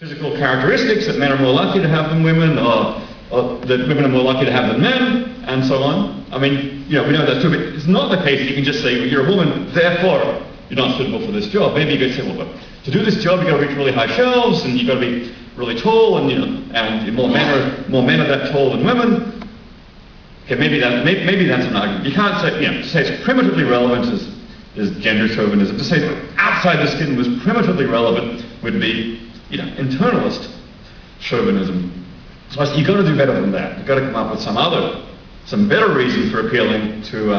physical characteristics, that men are more likely to have than women, or that women are more likely to have than men, and so on. I mean, we know that's true, but it's not the case that you can just say, well, you're a woman, therefore you're not suitable for this job. Maybe you could say, well, to do this job, you've got to reach really high shelves, and you've got to be really tall, and more men are that tall than women. Okay, maybe that's an argument. You can't say, to say it's primitively relevant is gender chauvinism. To say outside the skin was primitively relevant would be, internalist chauvinism. So you've got to do better than that. You've got to come up with some better reason for appealing to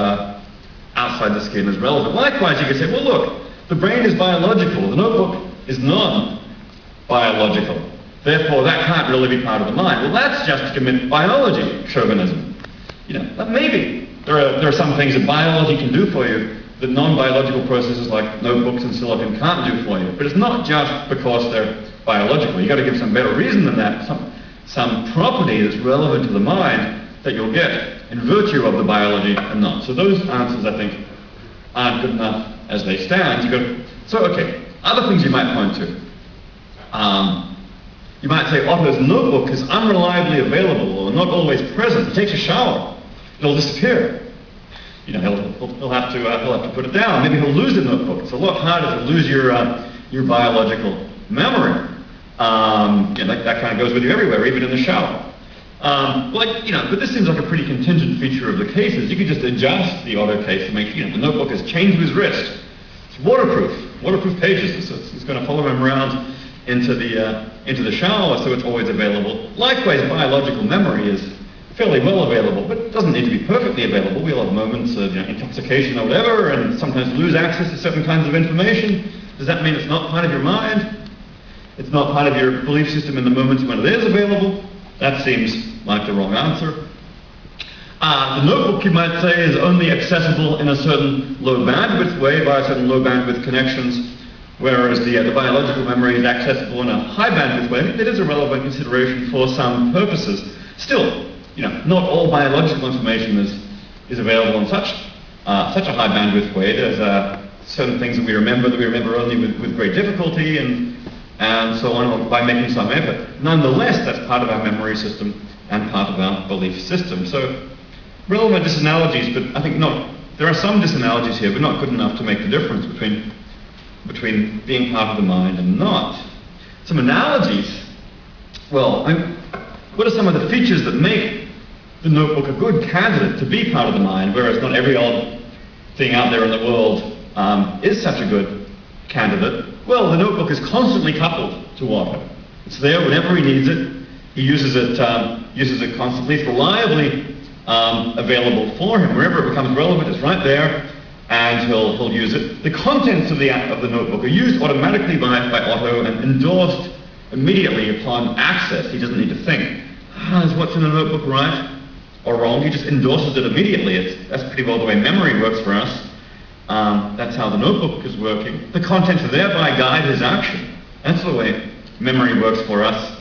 outside the skin as relevant. Likewise, you could say, well, look, the brain is biological. The notebook is non-biological. Therefore, that can't really be part of the mind. Well, that's just to commit biology chauvinism. But maybe there are some things that biology can do for you that non-biological processes like notebooks and silicon can't do for you. But it's not just because they're biological. You've got to give some better reason than that, some property that's relevant to the mind that you'll get in virtue of the biology and not. So those answers, I think, aren't good enough as they stand. Other things you might point to. You might say Otto's notebook is unreliably available or not always present. He takes a shower, it'll disappear. He'll have to put it down. Maybe he'll lose the notebook. It's a lot harder to lose your biological memory. That kind of goes with you everywhere, even in the shower. But this seems like a pretty contingent feature of the cases. You could just adjust the Otto case to make the notebook is chained to his wrist. It's waterproof pages. It's going to follow him around into the shower, so it's always available. Likewise, biological memory is fairly well available, but it doesn't need to be perfectly available. We'll have moments of intoxication or whatever, and sometimes lose access to certain kinds of information. Does that mean it's not part of your mind? It's not part of your belief system in the moments when it is available? That seems like the wrong answer. The notebook, you might say, is only accessible in a certain low bandwidth way by certain low bandwidth connections, whereas the biological memory is accessible in a high bandwidth way. It is a relevant consideration for some purposes. Still, not all biological information is available in such a high bandwidth way. There's certain things that we remember only with great difficulty and so on, by making some effort. Nonetheless, that's part of our memory system and part of our belief system. So, relevant disanalogies, but I think there are some disanalogies here, but not good enough to make the difference between being part of the mind and not. Some analogies, what are some of the features that make the notebook a good candidate to be part of the mind, whereas not every old thing out there in the world is such a good candidate? Well, the notebook is constantly coupled to Otto. It's there whenever he needs it. He uses it constantly. It's reliably available for him. Wherever it becomes relevant, it's right there, and he'll use it. The contents of the notebook are used automatically by Otto and endorsed immediately upon access. He doesn't need to think, is what's in the notebook right or wrong? He just endorses it immediately. That's pretty well the way memory works for us. That's how the notebook is working. The contents thereby guide his action. That's the way memory works for us.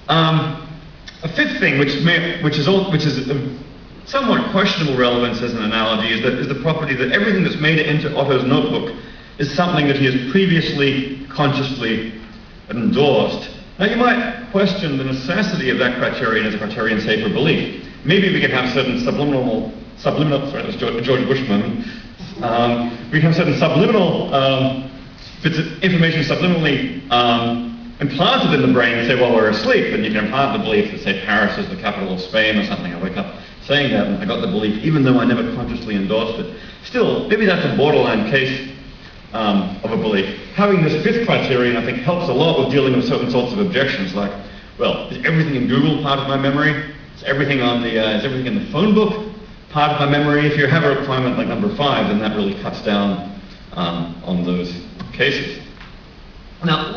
A fifth thing, which is a somewhat questionable relevance as an analogy, is the property that everything that's made it into Otto's notebook is something that he has previously consciously endorsed. Now, you might question the necessity of that criterion as a criterion, say, for belief. Maybe we can have certain subliminal, sorry, that was George Bush moment. We can have certain subliminal bits of information subliminally implanted in the brain and say, well, we're asleep, and you can implant the belief that, say, Paris is the capital of Spain or something. I wake up saying that, and I got the belief, even though I never consciously endorsed it. Still, maybe that's a borderline case of a belief. Having this fifth criterion, I think, helps a lot with dealing with certain sorts of objections, like, well, is everything in Google part of my memory? Is everything in the phone book part of my memory? If you have a requirement like number 5, then that really cuts down on those cases. Now,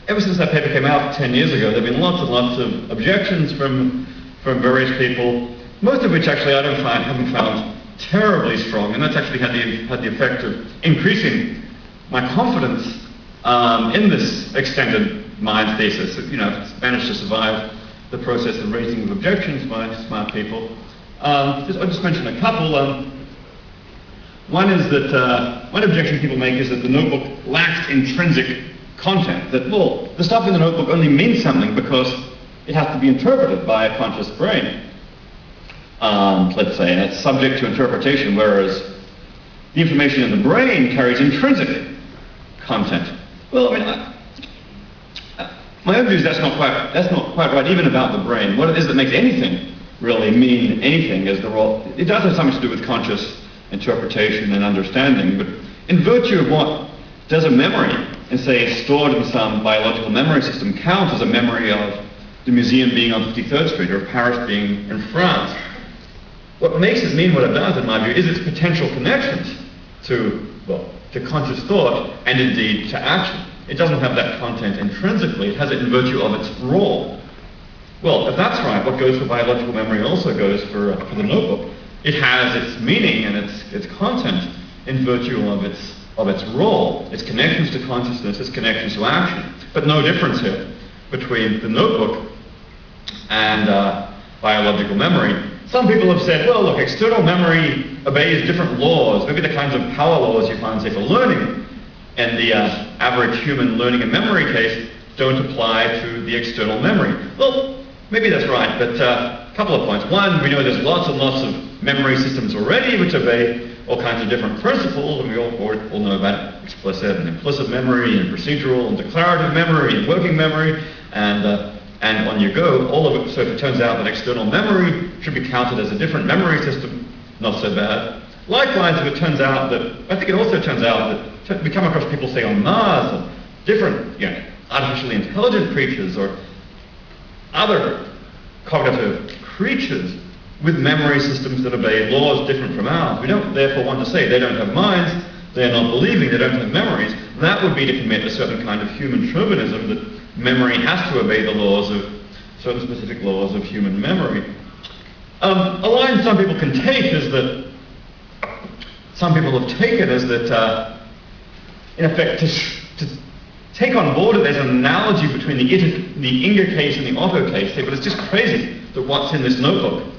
ever since that paper came out 10 years ago, there have been lots and lots of objections from various people, most of which actually I haven't found terribly strong, and that's actually had the effect of increasing my confidence in this extended mind thesis. It's managed to survive the process of raising of objections by smart people. I'll just mention a couple. One is that one objection people make is that the notebook lacks intrinsic content, that, well, the stuff in the notebook only means something because it has to be interpreted by a conscious brain. Let's say, and it's subject to interpretation, whereas the information in the brain carries intrinsic content. Well, I mean, my own view is that's not quite right, even about the brain. What it is that makes anything really mean anything is the role. It does have something to do with conscious interpretation and understanding, but in virtue of what does a memory, and say stored in some biological memory system, count as a memory of the museum being on 53rd Street or Paris being in France? What makes it mean what it does, in my view, is its potential connections to, well, to conscious thought and indeed to action. It doesn't have that content intrinsically, it has it in virtue of its role. Well, if that's right, what goes for biological memory also goes for the notebook. It has its meaning and its content in virtue of its role, its connections to consciousness, its connections to action. But no difference here between the notebook and biological memory. Some people have said, well, look, external memory obeys different laws. Maybe the kinds of power laws you find, say, for learning in the average human learning and memory case don't apply to the external memory. Well, maybe that's right, but a couple of points. One, we know there's lots and lots of memory systems already which obey all kinds of different principles, and we all know about explicit and implicit memory and procedural and declarative memory and working memory, and on you go, all of it. So if it turns out that external memory should be counted as a different memory system, not so bad. Likewise, if it turns out that, I think it also turns out that we come across people, say, on Mars, or different, artificially intelligent creatures, or other cognitive creatures with memory systems that obey laws different from ours. We don't therefore want to say they don't have minds, they're not believing, they don't have memories. That would be to commit a certain kind of human chauvinism, that memory has to obey the laws of certain specific laws of human memory. A line some people can take is that, some people have taken is that, in effect, to take on board that there's an analogy between the Inga case and the Otto case, say, but it's just crazy that what's in this notebook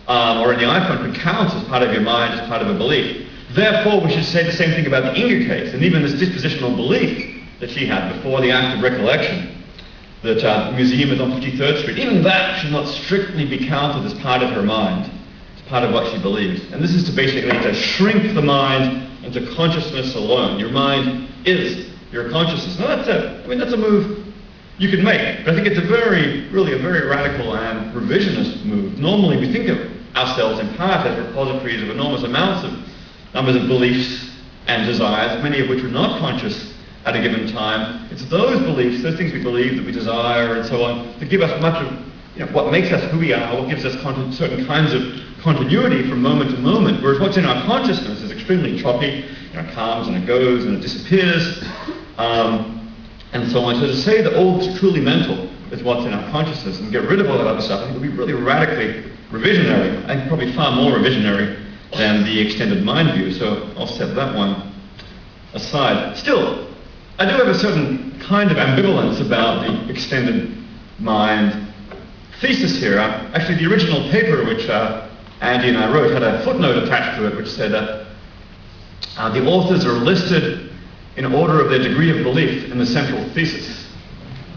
or in the iPhone could count as part of your mind, as part of a belief. Therefore, we should say the same thing about the Inga case, and even this dispositional belief that she had before the act of recollection, that the museum is on 53rd Street, even that should not strictly be counted as part of her mind, as part of what she believes. And this is to basically to shrink the mind into consciousness alone. Your mind is your consciousness. Now that's a move you can make, but I think it's really a very radical and revisionist move. Normally we think of ourselves in part as repositories of enormous numbers of beliefs and desires, many of which are not conscious at a given time. It's those beliefs, those things we believe, that we desire, and so on, that give us much of what makes us who we are, what gives us certain kinds of continuity from moment to moment, whereas what's in our consciousness is extremely choppy. It comes and it goes and it disappears, and so on. So to say that all that's truly mental is what's in our consciousness and get rid of all that other stuff, I think would be really radically revisionary, and probably far more revisionary than the extended mind view. So I'll set that one aside. Still, I do have a certain kind of ambivalence about the extended mind thesis here. Actually, the original paper which Andy and I wrote had a footnote attached to it which said the authors are listed in order of their degree of belief in the central thesis.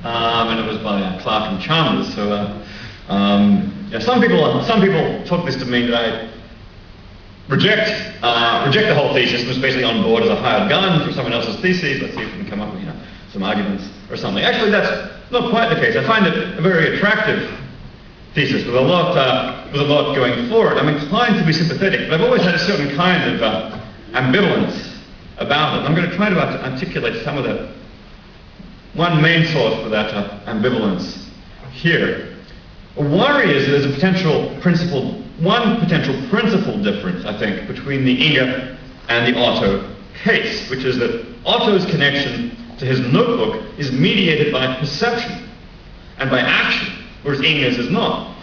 And it was by Clark and Chalmers. So some people took this to mean that I reject the whole thesis and was basically on board as a hired gun for someone else's thesis. Let's see if we can come up with some arguments or something. Actually, that's not quite the case. I find it a very attractive thesis with a lot going for it. I'm inclined to be sympathetic, but I've always had a certain kind of ambivalence about it. I'm going to try to articulate some of the one main source for that ambivalence here. A worry is that there's a potential principle difference, I think, between the Inga and the Otto case, which is that Otto's connection to his notebook is mediated by perception and by action, whereas Inga's is not.